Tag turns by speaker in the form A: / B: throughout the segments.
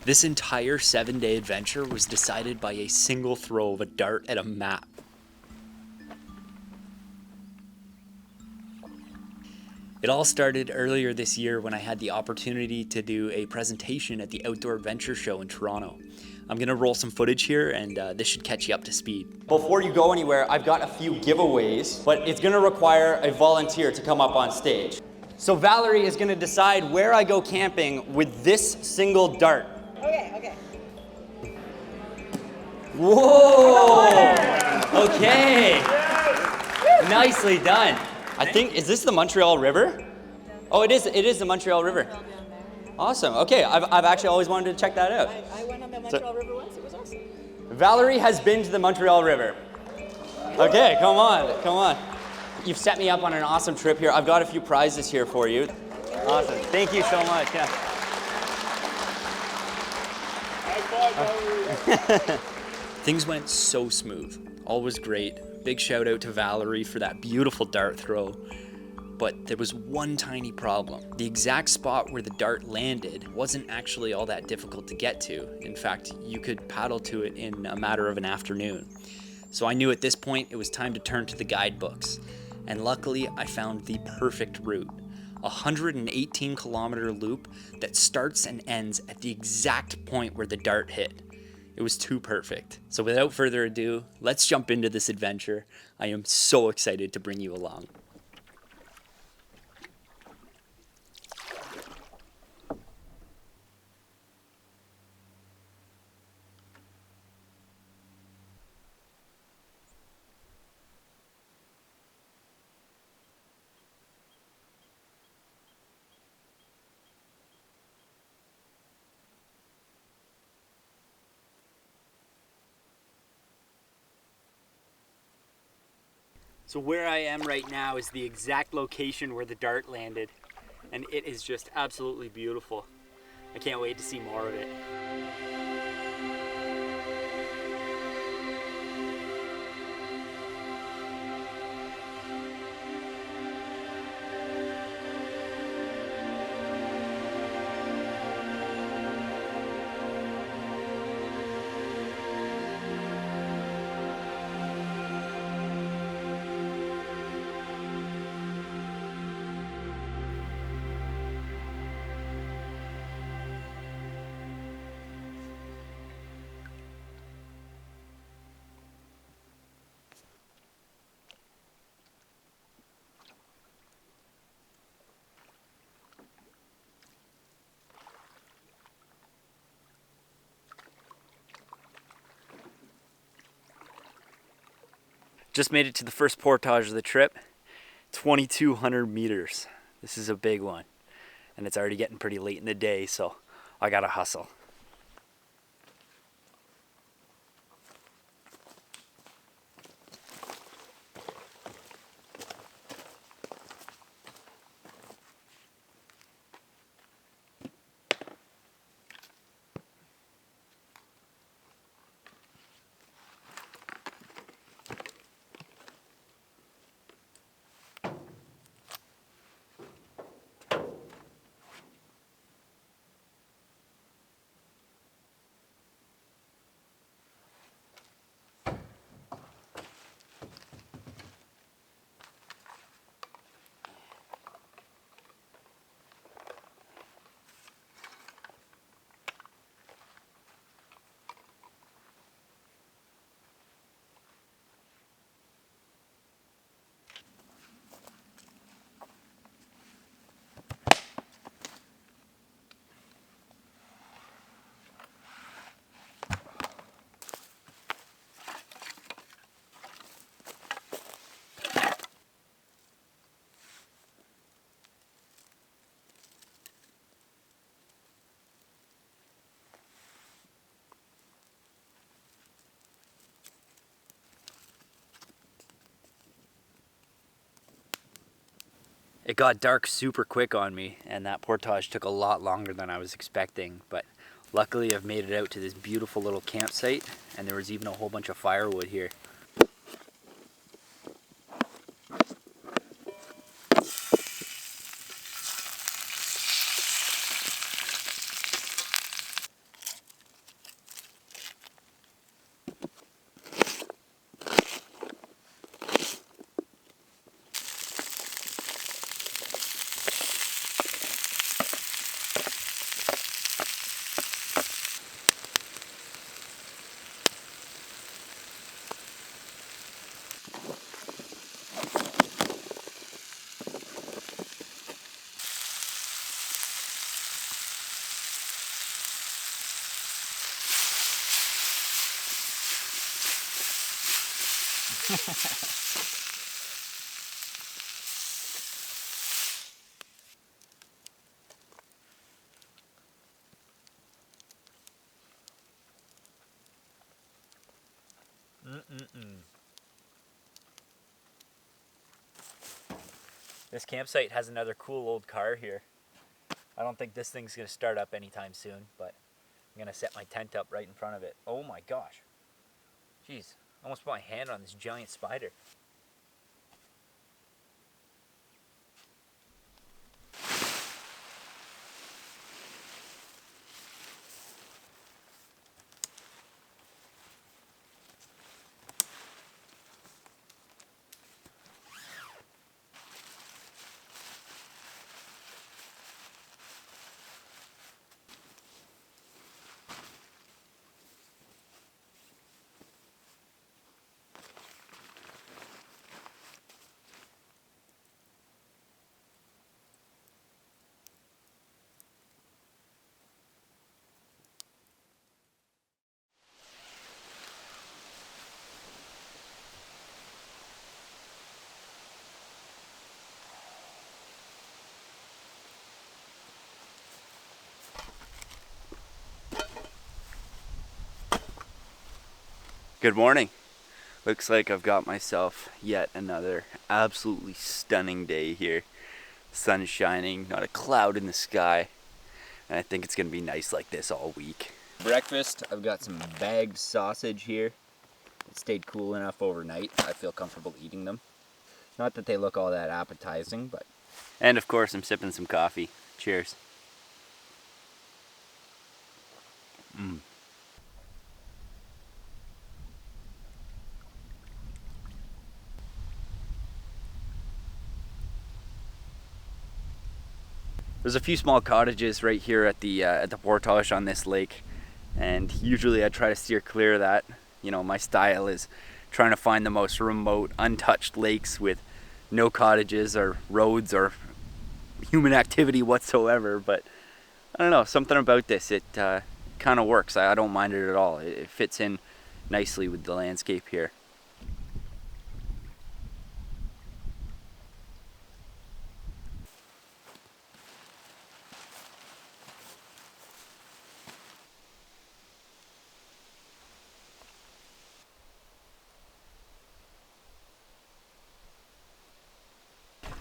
A: This entire 7-day adventure was decided by a single throw of a dart at a map. It all started earlier this year when I had the opportunity to do a presentation at the Outdoor Adventure Show in Toronto. I'm gonna roll some footage here and this should catch you up to speed.
B: Before you go anywhere, I've got a few giveaways, but it's gonna require a volunteer to come up on stage. So Valerie is gonna decide where I go camping with this single dart.
C: Okay.
B: Whoa! Okay. Nicely done. I think, is this the Montreal River? Oh, it is the Montreal River. Awesome. Okay, I've actually always wanted to check that out.
C: I went on the Montreal River once. It was awesome.
B: Valerie has been to the Montreal River. Okay, come on. You've set me up on an awesome trip here. I've got a few prizes here for you. Awesome. Thank you so much. Yeah.
A: Things went so smooth. All was great. Big shout out to Valerie for that beautiful dart throw. But there was one tiny problem. The exact spot where the dart landed wasn't actually all that difficult to get to. In fact, you could paddle to it in a matter of an afternoon. So I knew at this point it was time to turn to the guidebooks. And luckily, I found the perfect route. A 118-kilometer loop that starts and ends at the exact point where the dart hit. It was too perfect. So without further ado, let's jump into this adventure. I am so excited to bring you along. So where I am right now is the exact location where the dart landed, and it is just absolutely beautiful. I can't wait to see more of it. Just made it to the first portage of the trip, 2,200 meters. This is a big one, and it's already getting pretty late in the day, so I gotta hustle. It got dark super quick on me, and that portage took a lot longer than I was expecting, but luckily I've made it out to this beautiful little campsite, and there was even a whole bunch of firewood here. This campsite has another cool old car here. I don't think this thing's gonna start up anytime soon, but I'm gonna set my tent up right in front of it. Oh my gosh. Jeez, I almost put my hand on this giant spider. Good morning. Looks like I've got myself yet another absolutely stunning day here. Sun shining, not a cloud in the sky. And I think it's gonna be nice like this all week. Breakfast, I've got some bagged sausage here. It stayed cool enough overnight. I feel comfortable eating them. Not that they look all that appetizing, but... And of course I'm sipping some coffee. Cheers. There's a few small cottages right here at the portage on this lake, and usually I try to steer clear of that. You know, my style is trying to find the most remote, untouched lakes with no cottages or roads or human activity whatsoever. But I don't know, something about this, it kind of works. I don't mind it at all. It fits in nicely with the landscape here.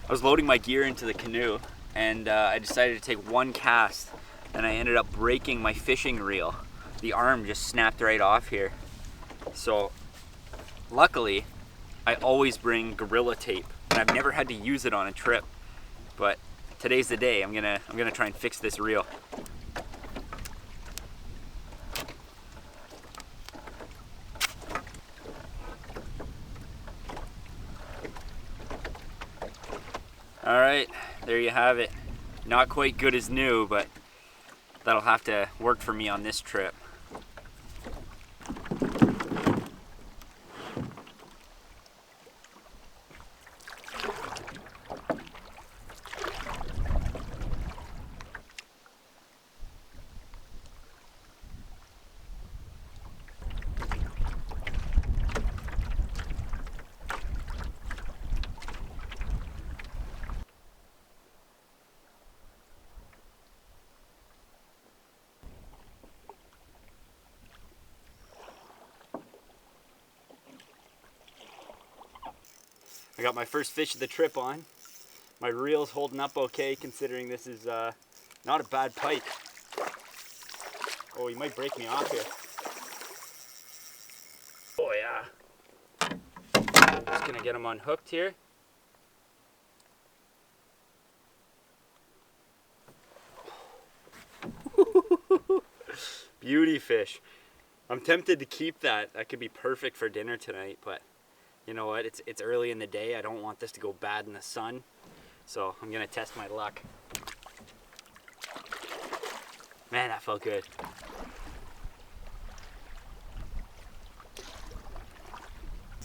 A: I was loading my gear into the canoe and I decided to take one cast, and I ended up breaking my fishing reel. The arm just snapped right off here. So luckily I always bring Gorilla Tape, and I've never had to use it on a trip, but today's the day. I'm gonna try and fix this reel. All right, there you have it. Not quite good as new, but that'll have to work for me on this trip. I got my first fish of the trip on. My reel's holding up okay, considering this is not a bad pike. Oh, he might break me off here. Oh yeah. Just gonna get him unhooked here. Beauty fish. I'm tempted to keep that. That could be perfect for dinner tonight, but you know what, it's early in the day. I don't want this to go bad in the sun, so I'm gonna test my luck. Man, that felt good.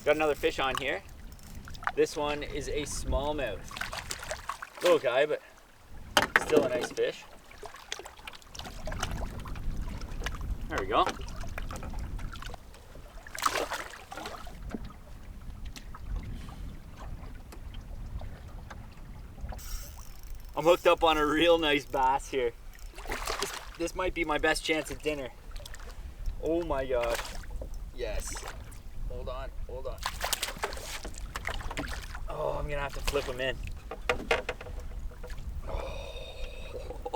A: Got another fish on here. This one is a smallmouth. Little guy, but still a nice fish. There we go. I'm hooked up on a real nice bass here. This might be my best chance at dinner. Oh my gosh. Yes. Hold on, hold on. Oh, I'm gonna have to flip him in.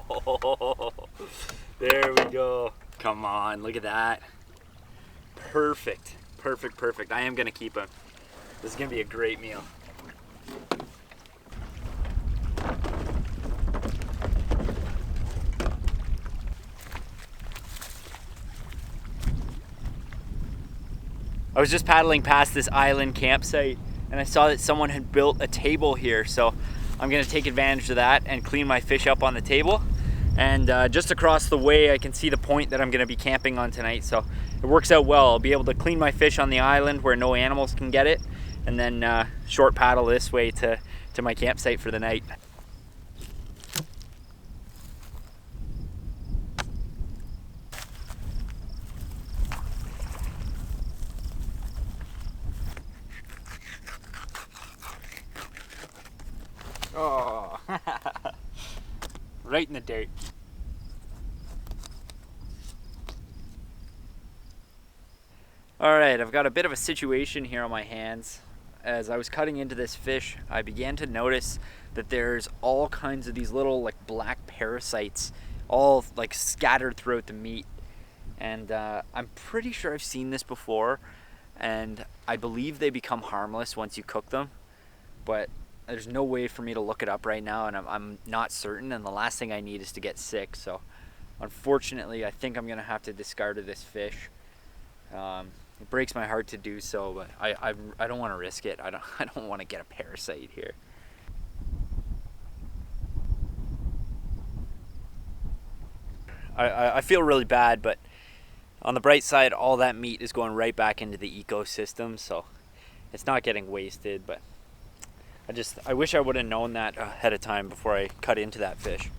A: Oh, there we go. Come on, look at that. Perfect, perfect, perfect. I am gonna keep him. This is gonna be a great meal. I was just paddling past this island campsite and I saw that someone had built a table here, so I'm gonna take advantage of that and clean my fish up on the table. And just across the way I can see the point that I'm gonna be camping on tonight, so it works out well. I'll be able to clean my fish on the island where no animals can get it, and then short paddle this way to my campsite for the night. Oh, right in the dirt. All right, I've got a bit of a situation here on my hands. As I was cutting into this fish, I began to notice that there's all kinds of these little like black parasites all like scattered throughout the meat. And I'm pretty sure I've seen this before, and I believe they become harmless once you cook them, but there's no way for me to look it up right now, and I'm not certain, and the last thing I need is to get sick. So unfortunately, I think I'm gonna have to discard this fish. It breaks my heart to do so, but I don't want to risk it. I don't want to get a parasite here. I feel really bad, but on the bright side, all that meat is going right back into the ecosystem, so it's not getting wasted. But I wish I would have known that ahead of time before I cut into that fish.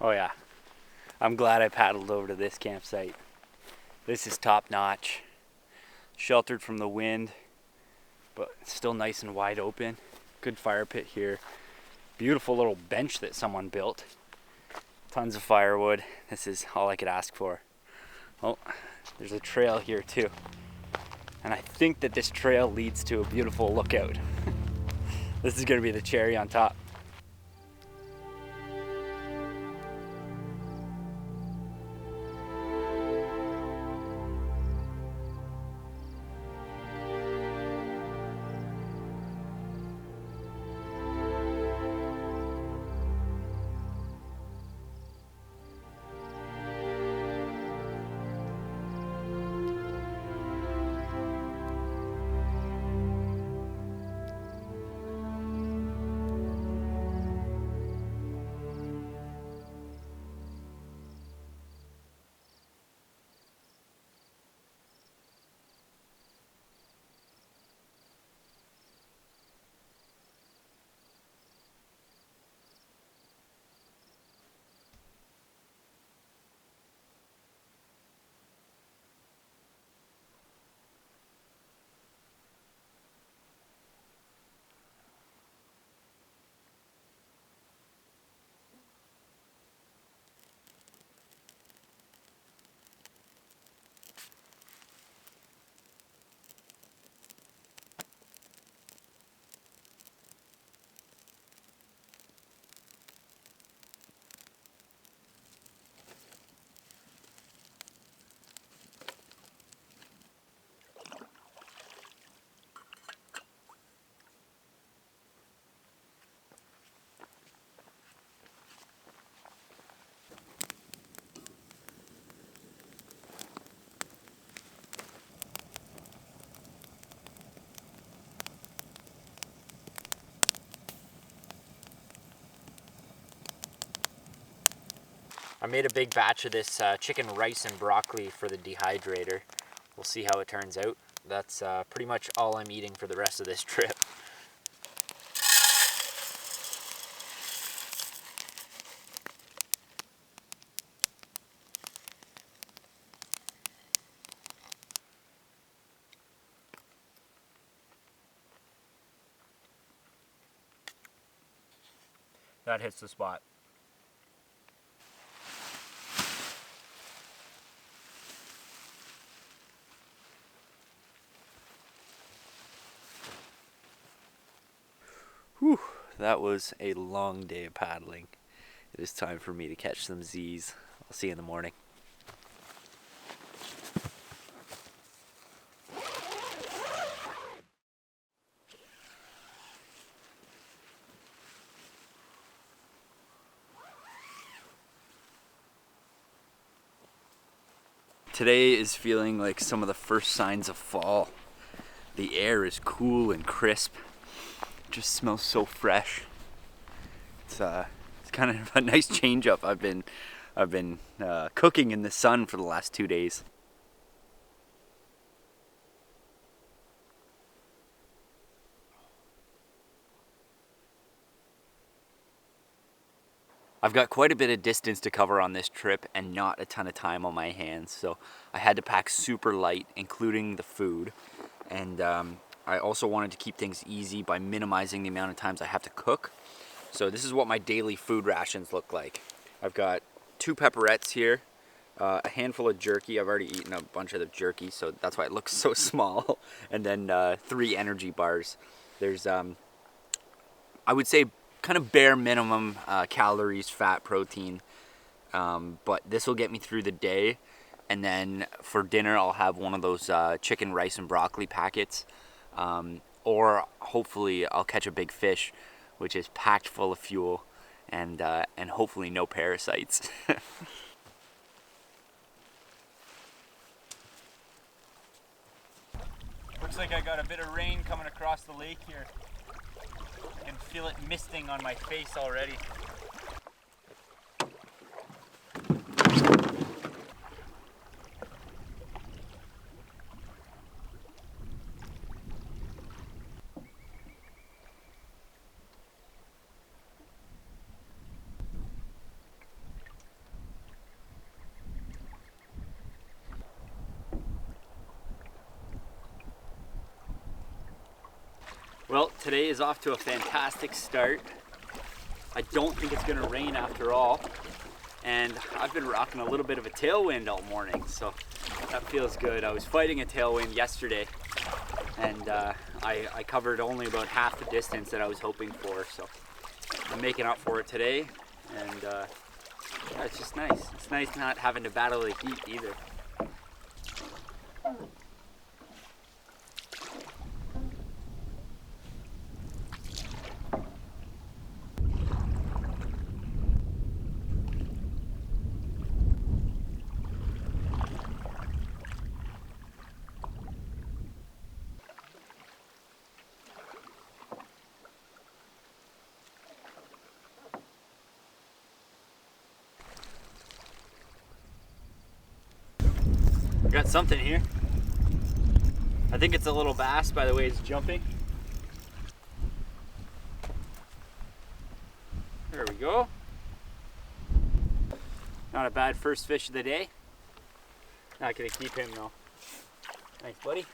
A: Oh yeah, I'm glad I paddled over to this campsite. This is top notch. Sheltered from the wind, but still nice and wide open. Good fire pit here. Beautiful little bench that someone built. Tons of firewood. This is all I could ask for. Oh, there's a trail here too. And I think that this trail leads to a beautiful lookout. This is gonna be the cherry on top. I made a big batch of this chicken rice and broccoli for the dehydrator. We'll see how it turns out. That's pretty much all I'm eating for the rest of this trip. That hits the spot. Whew, that was a long day of paddling. It is time for me to catch some Z's. I'll see you in the morning. Today is feeling like some of the first signs of fall. The air is cool and crisp. It just smells so fresh. It's kind of a nice change up. I've been cooking in the sun for the last 2 days. I've got quite a bit of distance to cover on this trip and not a ton of time on my hands, so I had to pack super light, including the food. And I also wanted to keep things easy by minimizing the amount of times I have to cook. So this is what my daily food rations look like. I've got 2 pepperettes here, a handful of jerky. I've already eaten a bunch of the jerky, so that's why it looks so small. And then 3 energy bars. There's, I would say, kind of bare minimum calories, fat, protein, but this will get me through the day. And then for dinner I'll have one of those chicken, rice, and broccoli packets, or hopefully I'll catch a big fish, which is packed full of fuel and hopefully no parasites. Looks like I got a bit of rain coming across the lake here. I can feel it misting on my face already. Well, today is off to a fantastic start. I don't think it's gonna rain after all. And I've been rocking a little bit of a tailwind all morning, so that feels good. I was fighting a tailwind yesterday, and I covered only about half the distance that I was hoping for, so I'm making up for it today, and yeah, it's just nice. It's nice not having to battle the heat either. Got something here. I think it's a little bass by the way it's jumping. There we go. Not a bad first fish of the day. Not gonna keep him though. Nice, buddy.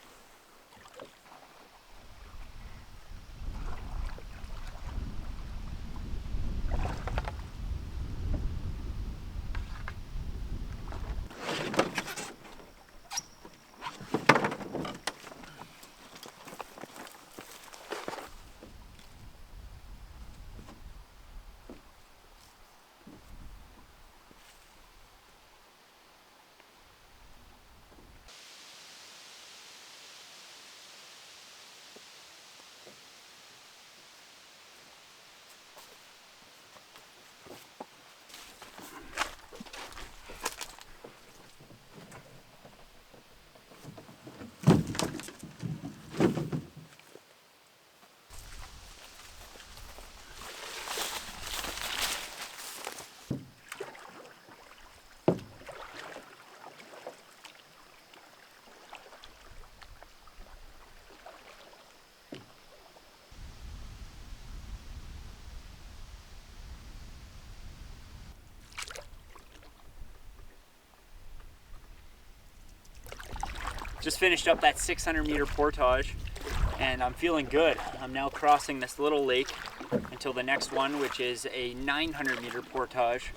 A: Just finished up that 600-meter portage, and I'm feeling good. I'm now crossing this little lake until the next one, which is a 900-meter portage.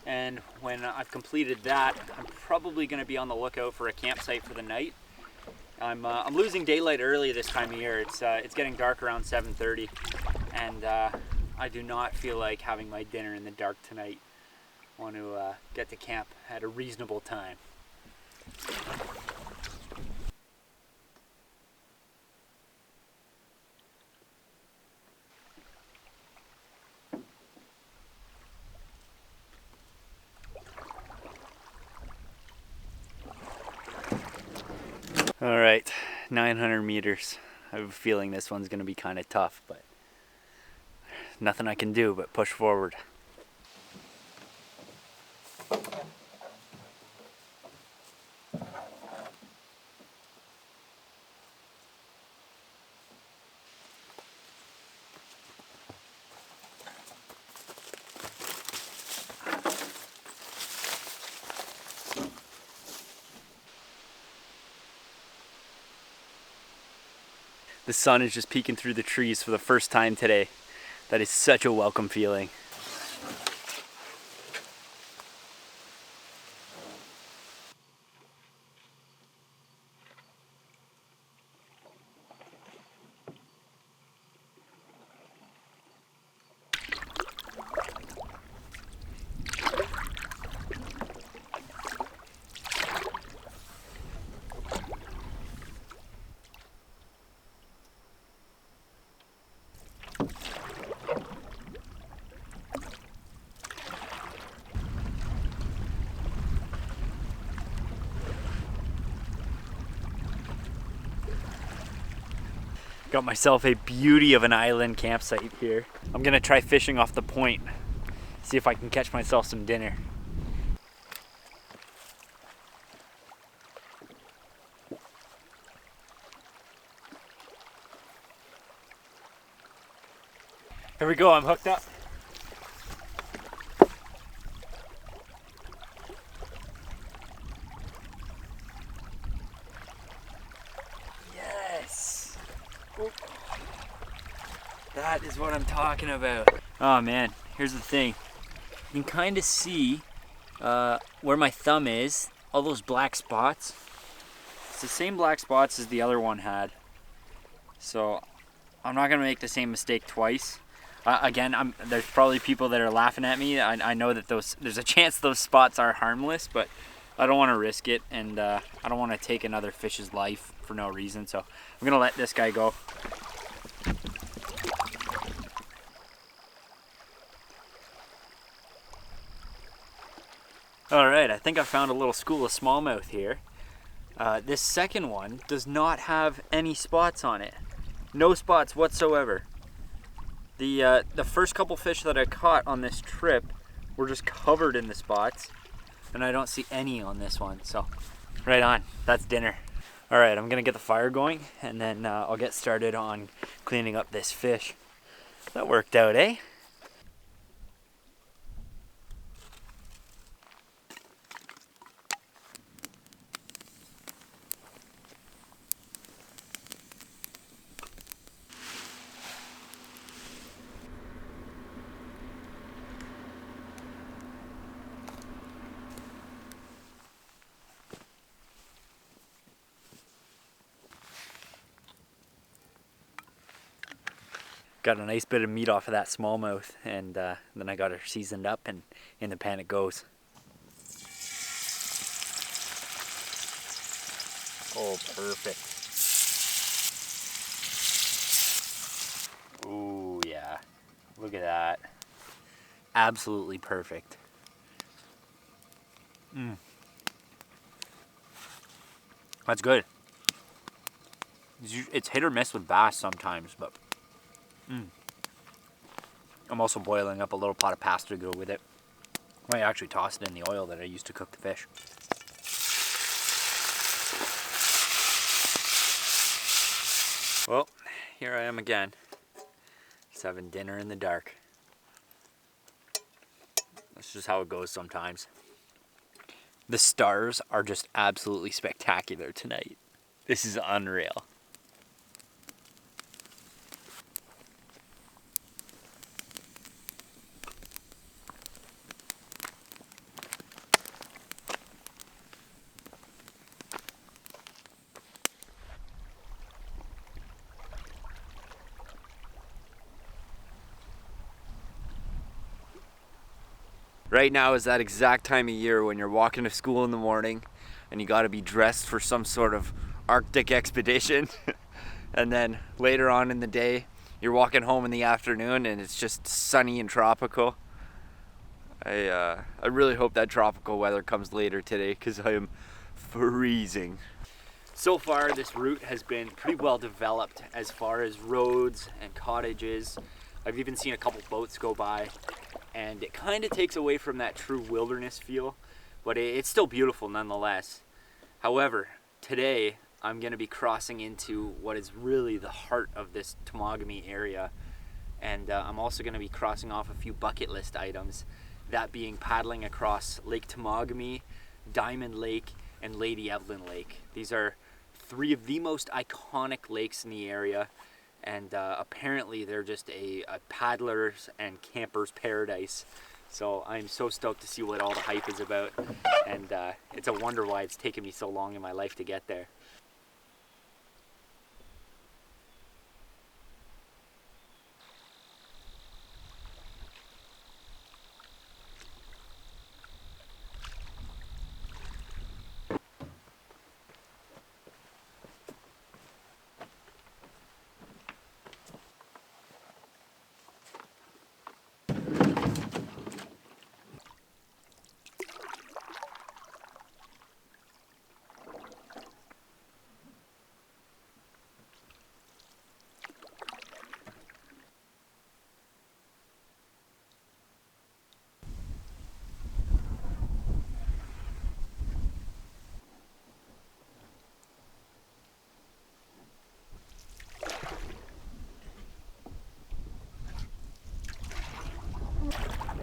A: And when I've completed that, I'm probably going to be on the lookout for a campsite for the night. I'm losing daylight early this time of year. It's getting dark around 7:30, and I do not feel like having my dinner in the dark tonight. I want to get to camp at a reasonable time. All right, 900 meters. I have a feeling this one's gonna be kind of tough, but nothing I can do but push forward. The sun is just peeking through the trees for the first time today. That is such a welcome feeling. Got myself a beauty of an island campsite here. I'm gonna try fishing off the point, see if I can catch myself some dinner. Here we go, I'm hooked up. Yes! Ooh. That is what I'm talking about. Oh man, here's the thing. You can kind of see where my thumb is, all those black spots. It's the same black spots as the other one had. So I'm not gonna make the same mistake twice. Again, there's probably people that are laughing at me. I know that there's a chance those spots are harmless, but I don't want to risk it, and I don't want to take another fish's life for no reason. So I'm gonna let this guy go. All right, I think I found a little school of smallmouth here. This second one does not have any spots on it. No spots whatsoever. The first couple fish that I caught on this trip were just covered in the spots, and I don't see any on this one, so right on, that's dinner. All right, I'm gonna get the fire going, and then I'll get started on cleaning up this fish. That worked out, eh? Got a nice bit of meat off of that smallmouth, and then I got her seasoned up, and in the pan it goes. Oh, perfect. Ooh, yeah. Look at that. Absolutely perfect. That's good. It's hit or miss with bass sometimes, but I'm also boiling up a little pot of pasta to go with it. I might actually toss it in the oil that I used to cook the fish. Well, here I am again, just having dinner in the dark. That's just how it goes sometimes. The stars are just absolutely spectacular tonight. This is unreal. Right now is that exact time of year when you're walking to school in the morning and you gotta be dressed for some sort of Arctic expedition. And then later on in the day, you're walking home in the afternoon and it's just sunny and tropical. I really hope that tropical weather comes later today because I am freezing. So far, this route has been pretty well developed as far as roads and cottages. I've even seen a couple boats go by, and it kind of takes away from that true wilderness feel, but it's still beautiful nonetheless. However, today I'm going to be crossing into what is really the heart of this Temagami area, and I'm also going to be crossing off a few bucket list items, that being paddling across Lake Temagami, Diamond Lake, and Lady Evelyn Lake. These are three of the most iconic lakes in the area, and apparently they're just a paddler's and camper's paradise. So I'm so stoked to see what all the hype is about, and it's a wonder why it's taken me so long in my life to get there.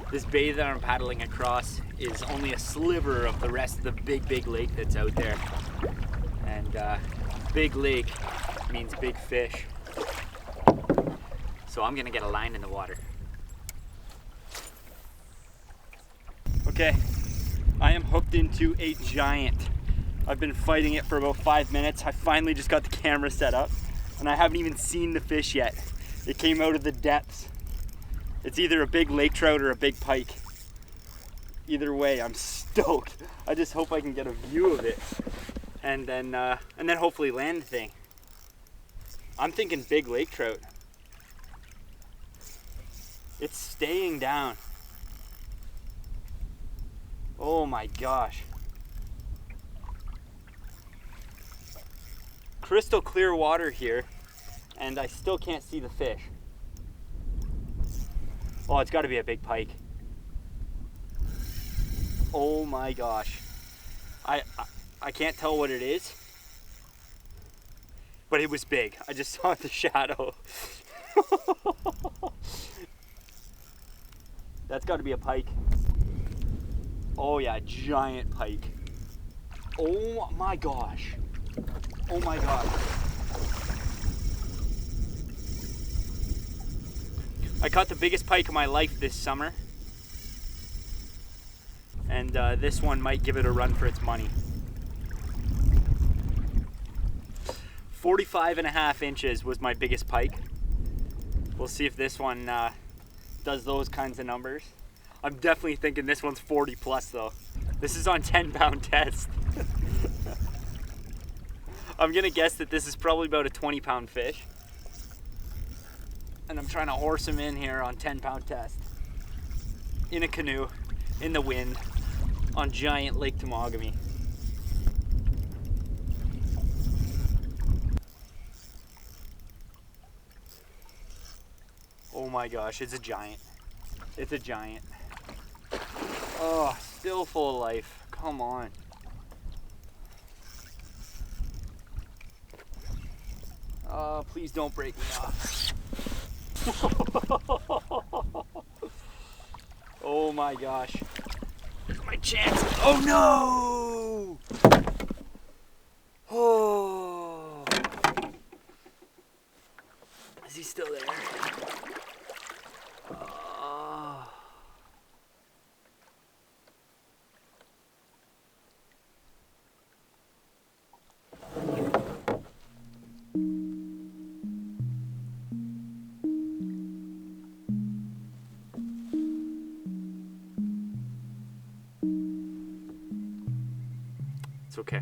A: This bay that I'm paddling across is only a sliver of the rest of the big lake that's out there. And big lake means big fish. So I'm gonna get a line in the water. Okay, I am hooked into a giant. I've been fighting it for about 5 minutes. I finally just got the camera set up and I haven't even seen the fish yet. It came out of the depths. It's either a big lake trout or a big pike. Either way, I'm stoked. I just hope I can get a view of it and then hopefully land the thing. I'm thinking big lake trout. It's staying down. Oh my gosh. Crystal clear water here, and I still can't see the fish. Oh, it's got to be a big pike. Oh my gosh. I can't tell what it is, but it was big. I just saw the shadow. That's got to be a pike. Oh yeah, giant pike. Oh my gosh. Oh my gosh. I caught the biggest pike of my life this summer, and this one might give it a run for its money. 45.5 inches was my biggest pike. We'll see if this one does those kinds of numbers. I'm definitely thinking this one's 40 plus though. This is on 10-pound test. I'm gonna guess that this is probably about a 20-pound fish. And I'm trying to horse him in here on 10-pound test. In a canoe, in the wind, on giant Lake Temagami. Oh my gosh, it's a giant. It's a giant. Oh, still full of life. Come on. Oh, please don't break me off. Oh my gosh. My chance. Oh no! Oh. he still there? Oh. It's okay.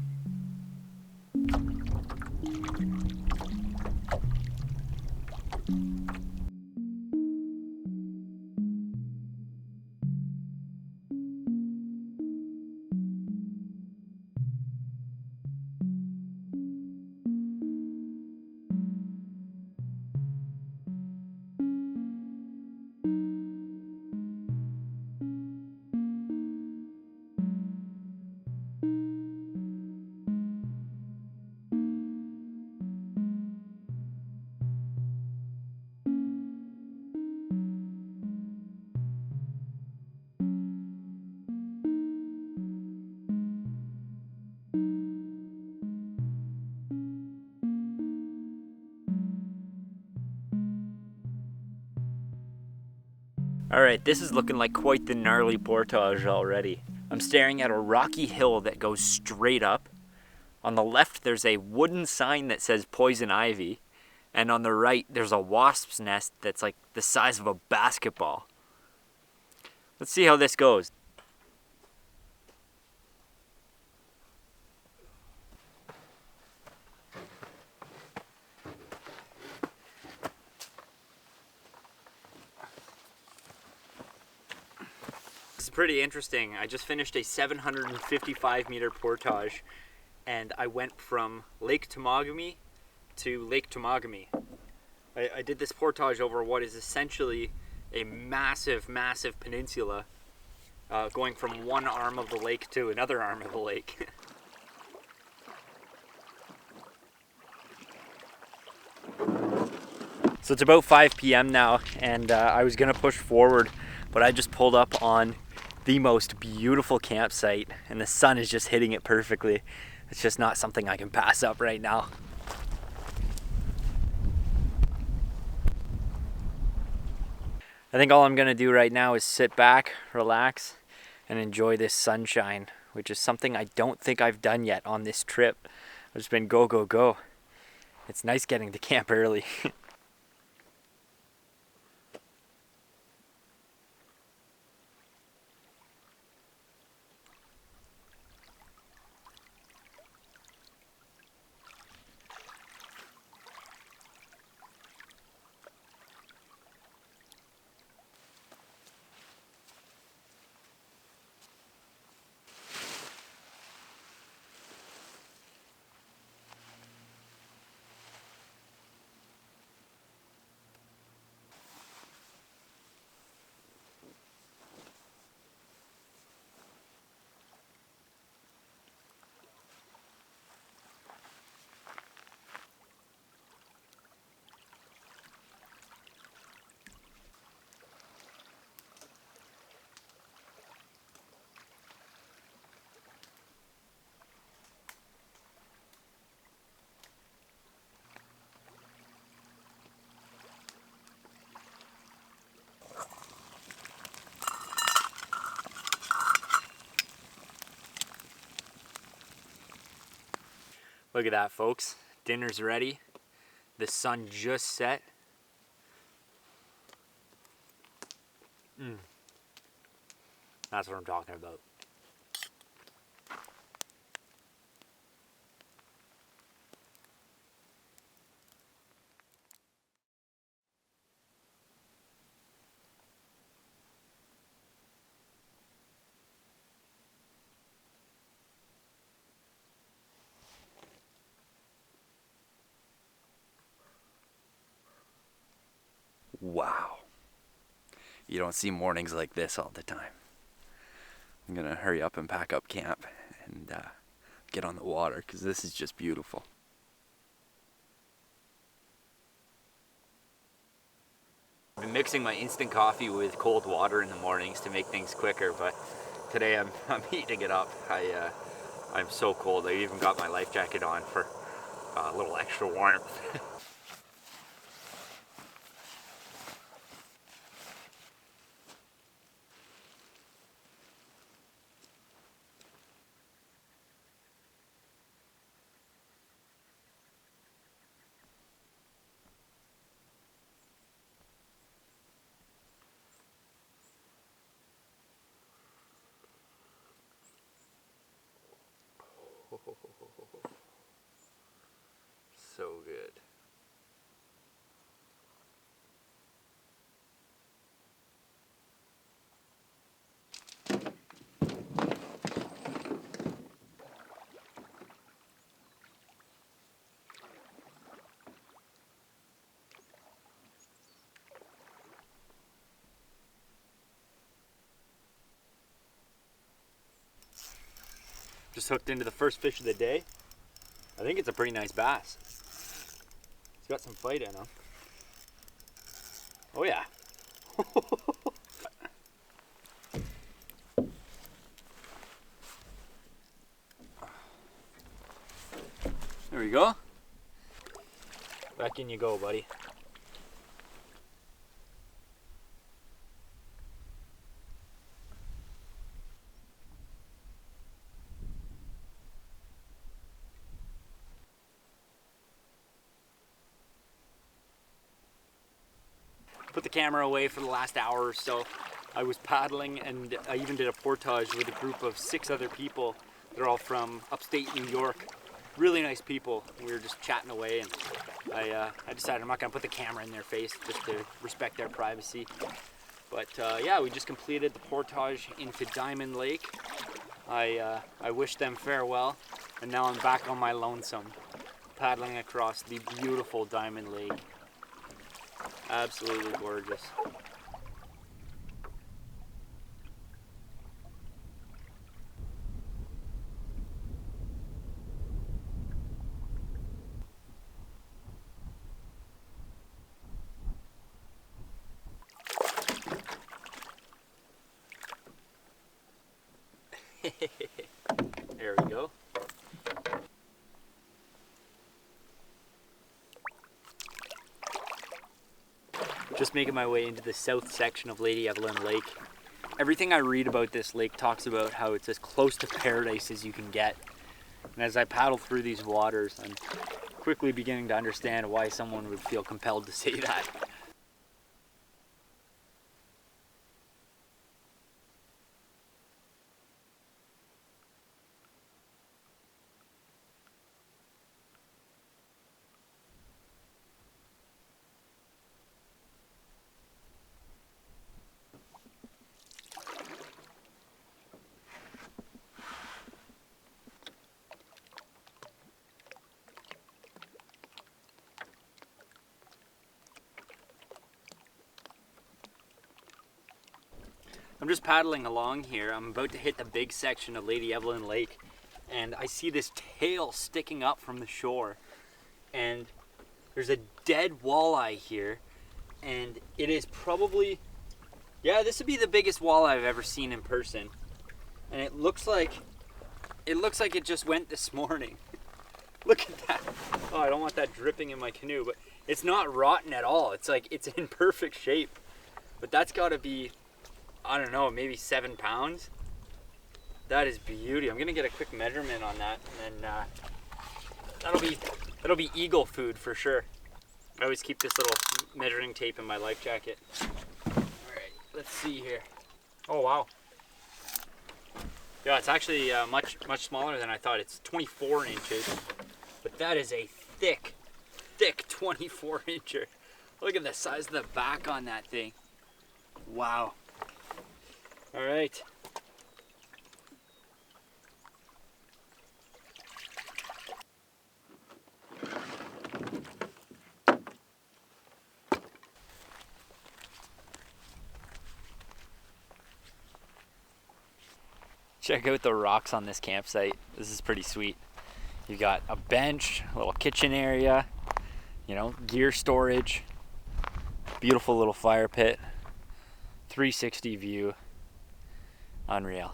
A: Alright, this is looking like quite the gnarly portage already. I'm staring at a rocky hill that goes straight up. On the left there's a wooden sign that says poison ivy. And on the right there's a wasp's nest that's like the size of a basketball. Let's see how this goes. This is pretty interesting. I just finished a 755 meter portage and I went from Lake Temagami to Lake Temagami. I did this portage over what is essentially a massive, massive peninsula, going from one arm of the lake to another arm of the lake. So it's about 5 p.m. now, and I was gonna push forward, but I just pulled up on the most beautiful campsite, and the sun is just hitting it perfectly. It's just not something I can pass up right now. I think all I'm gonna do right now is sit back, relax, and enjoy this sunshine, which is something I don't think I've done yet on this trip. I've just been go, go, go. It's nice getting to camp early. Look at that, folks. Dinner's ready. The sun just set. That's what I'm talking about. Wow. You don't see mornings like this all the time. I'm gonna hurry up and pack up camp and get on the water because this is just beautiful. I've been mixing my instant coffee with cold water in the mornings to make things quicker, but today I'm heating it up. I'm so cold. I even got my life jacket on for a little extra warmth. So good. Just hooked into the first fish of the day. I think it's a pretty nice bass. He's got some fight in him. Oh yeah. There we go. Back in you go, buddy. Put the camera away for the last hour or so. I was paddling, and I even did a portage with a group of 6 other people. They're all from upstate New York. Really nice people. We were just chatting away, and I decided I'm not gonna put the camera in their face just to respect their privacy. But yeah, we just completed the portage into Diamond Lake. I wished them farewell, and now I'm back on my lonesome, paddling across the beautiful Diamond Lake. Absolutely gorgeous. There we go. Just making my way into the south section of Lady Evelyn Lake. Everything I read about this lake talks about how it's as close to paradise as you can get. And as I paddle through these waters, I'm quickly beginning to understand why someone would feel compelled to say that. I'm just paddling along here. I'm about to hit the big section of Lady Evelyn Lake, and I see this tail sticking up from the shore, and there's a dead walleye here, and it is probably, yeah, this would be the biggest walleye I've ever seen in person, and it looks like it just went this morning. Look at that. Oh, I don't want that dripping in my canoe, but it's not rotten at all. It's like it's in perfect shape, but that's got to be, I don't know, maybe 7 pounds. That is beauty. I'm gonna get a quick measurement on that, and then that'll be eagle food for sure. I always keep this little measuring tape in my life jacket. All right, let's see here. Oh wow. Yeah, it's actually much smaller than I thought. It's 24 inches, but that is a thick 24 incher. Look at the size of the back on that thing. Wow. All right. Check out the rocks on this campsite. This is pretty sweet. You got a bench, a little kitchen area, you know, gear storage, beautiful little fire pit, 360 view. Unreal.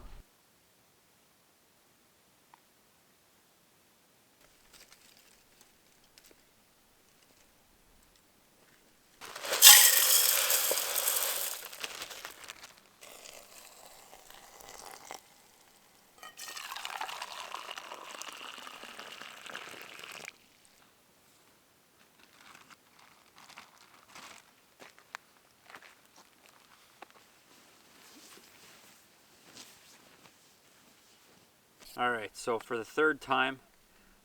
A: All right, so for the third time,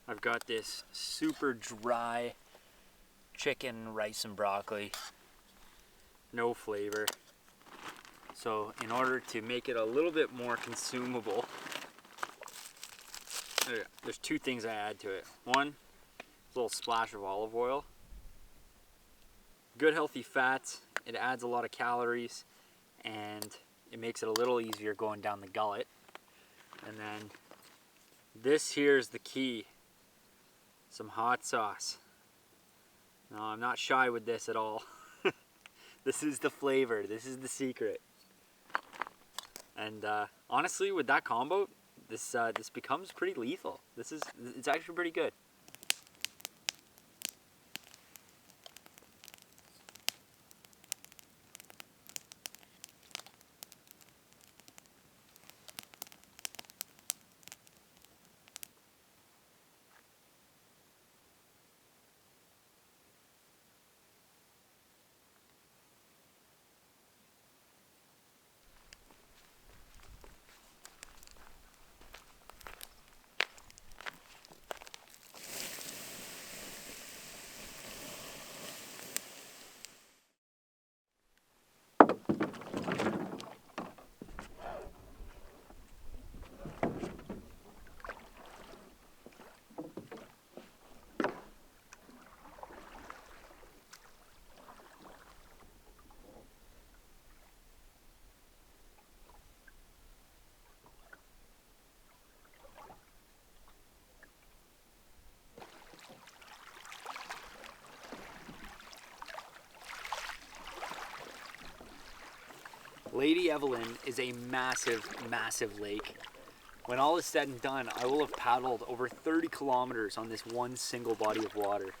A: I've got this super dry chicken, rice, and broccoli. No flavor. So in order to make it a little bit more consumable, there's two things I add to it. One, a little splash of olive oil. Good healthy fats. It adds a lot of calories and it makes it a little easier going down the gullet. And then this here is the key. Some hot sauce. No, I'm not shy with this at all. This is the flavor. This is the secret. And honestly, with that combo, this becomes pretty lethal. It's actually pretty good. Lady Evelyn is a massive, massive lake. When all is said and done, I will have paddled over 30 kilometers on this one single body of water.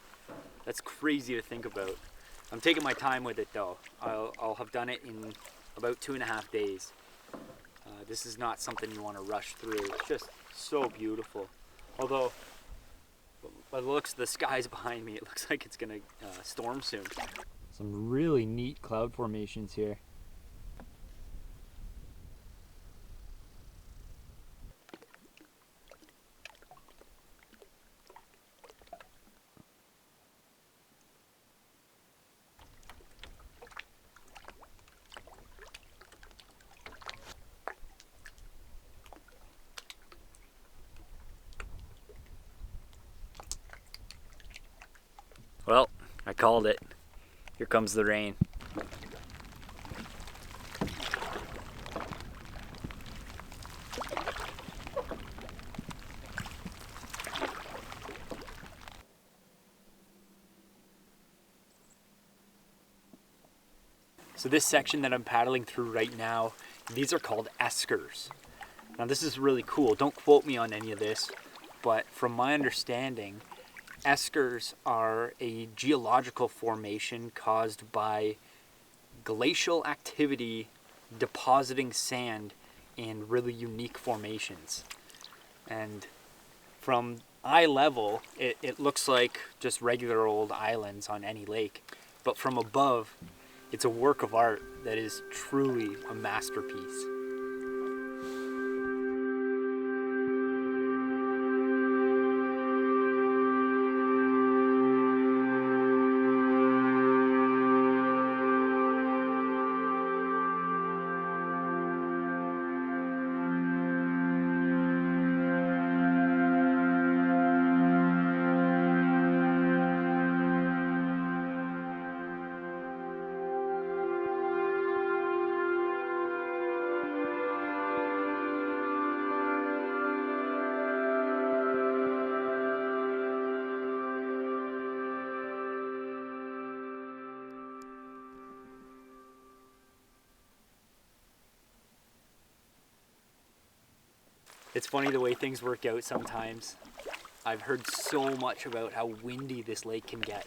A: That's crazy to think about. I'm taking my time with it though. I'll have done it in about 2.5 days. This is not something you want to rush through. It's just so beautiful. Although, by the looks of the skies behind me, it looks like it's gonna storm soon. Some really neat cloud formations here. Well, I called it. Here comes the rain. So this section that I'm paddling through right now, these are called eskers. Now this is really cool. Don't quote me on any of this, but from my understanding, eskers are a geological formation caused by glacial activity depositing sand in really unique formations. And from eye level, it looks like just regular old islands on any lake. But from above, it's a work of art that is truly a masterpiece. It's funny the way things work out sometimes. I've heard so much about how windy this lake can get,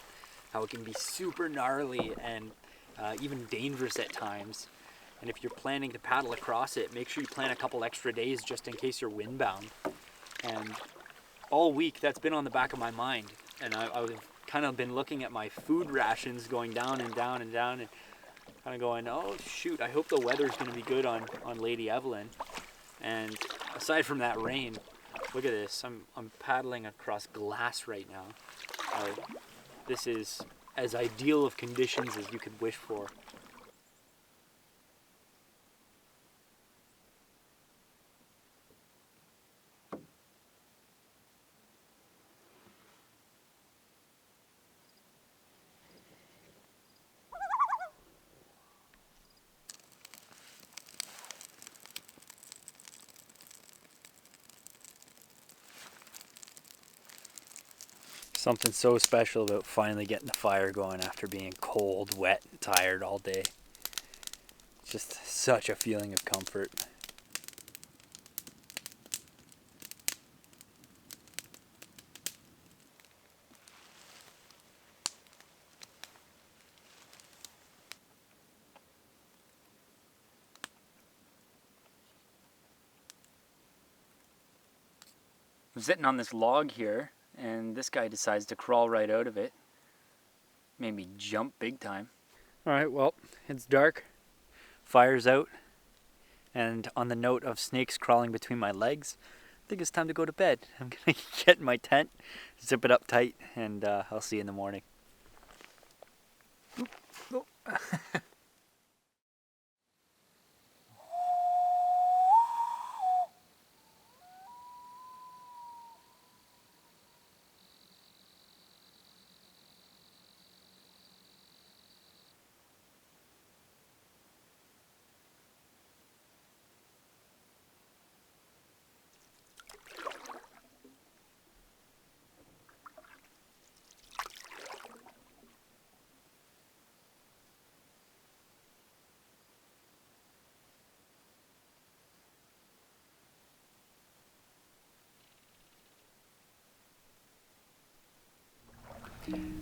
A: how it can be super gnarly and even dangerous at times. And if you're planning to paddle across it, make sure you plan a couple extra days just in case you're windbound. And all week that's been on the back of my mind. And I've kind of been looking at my food rations going down and down and down and kind of going, oh shoot, I hope the weather's going to be good on Lady Evelyn. And aside from that rain, Look at this. I'm paddling across glass right now. This is as ideal of conditions as you could wish for. Something so special about finally getting the fire going after being cold, wet, and tired all day. Just such a feeling of comfort. I'm sitting on this log here, and this guy decides to crawl right out of it. Made me jump big time. Alright, well, it's dark. Fire's out. And on the note of snakes crawling between my legs, I think it's time to go to bed. I'm gonna get in my tent, zip it up tight, and I'll see you in the morning.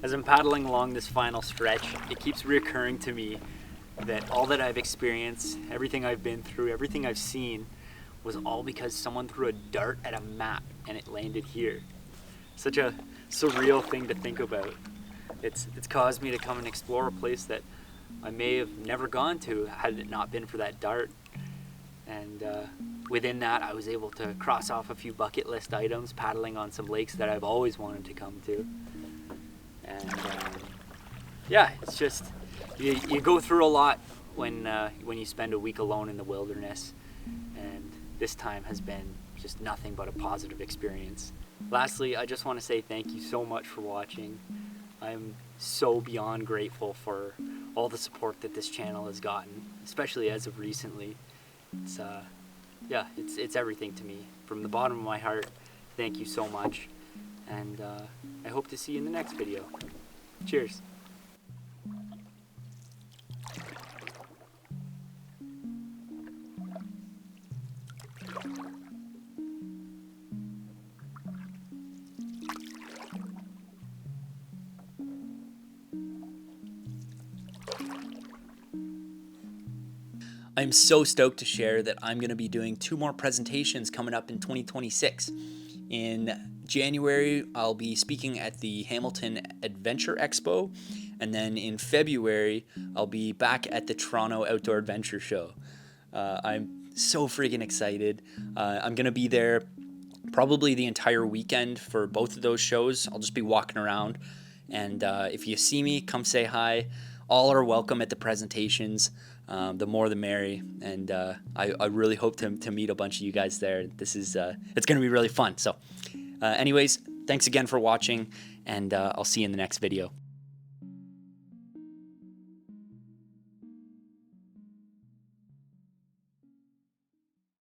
A: As I'm paddling along this final stretch, it keeps reoccurring to me that all that I've experienced, everything I've been through, everything I've seen, was all because someone threw a dart at a map and it landed here. Such a surreal thing to think about. It's caused me to come and explore a place that I may have never gone to had it not been for that dart. And within that, I was able to cross off a few bucket list items, paddling on some lakes that I've always wanted to come to. And yeah, it's just, you go through a lot when you spend a week alone in the wilderness, and this time has been just nothing but a positive experience. Lastly, I just want to say thank you so much for watching. I'm so beyond grateful for all the support that this channel has gotten, especially as of recently. It's yeah, it's everything to me. From the bottom of my heart, thank you so much. And I hope to see you in the next video. Cheers. I'm so stoked to share that I'm going to be doing 2 more presentations coming up in 2026. In January, I'll be speaking at the Hamilton Adventure Expo, and then in February, I'll be back at the Toronto Outdoor Adventure Show. I'm so freaking excited. I'm going to be there probably the entire weekend for both of those shows. I'll just be walking around, and if you see me, come say hi. All are welcome at the presentations. The more the merry, and I really hope to meet a bunch of you guys there. This is it's going to be really fun. So anyways, thanks again for watching, and I'll see you in the next video.